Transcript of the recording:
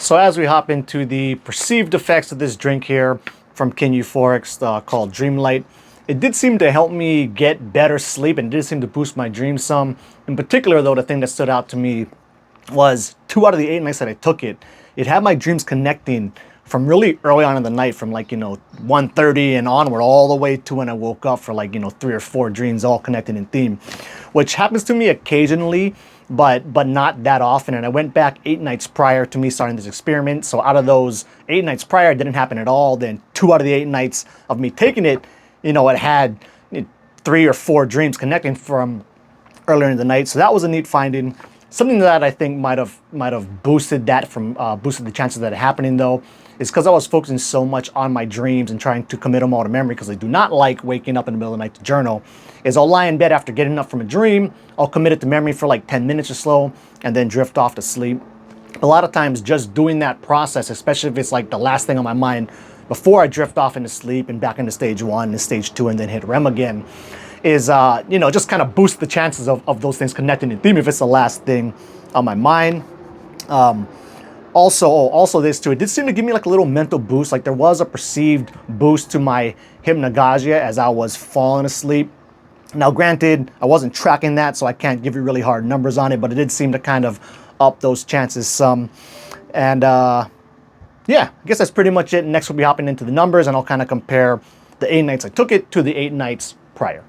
So as we hop into the perceived effects of this drink here from King Euporics called Dreamlight, it did seem to help me get better sleep and did seem to boost my dreams some. In particular though, the thing that stood out to me was 2 out of the 8 nights that I took it, it had my dreams connecting from really early on in the night, from like, 1:30 and onward, all the way to when I woke up for like, 3 or 4 dreams all connected in theme, which happens to me occasionally, but not that often. And I went back 8 nights prior to me starting this experiment. So out of those 8 nights prior, it didn't happen at all. Then 2 out of the 8 nights of me taking it, it had 3 or 4 dreams connecting from earlier in the night. So that was a neat finding. Something that I think might have boosted that from boosted the chances of that happening though, is because I was focusing so much on my dreams and trying to commit them all to memory, because I do not like waking up in the middle of the night to journal. Is I'll lie in bed after getting up from a dream, I'll commit it to memory for like 10 minutes or so, and then drift off to sleep. A lot of times just doing that process, especially if it's like the last thing on my mind before I drift off into sleep and back into stage 1 and stage 2 and then hit REM again, is just kind of boost the chances of those things connecting in theme if it's the last thing on my mind. Also this too, it did seem to give me like a little mental boost. Like there was a perceived boost to my hypnagogia as I was falling asleep. Now granted, I wasn't tracking that, so I can't give you really hard numbers on it, but it did seem to kind of up those chances some. And yeah, I guess that's pretty much it. Next we'll be hopping into the numbers and I'll kind of compare the 8 nights I took it to the 8 nights prior.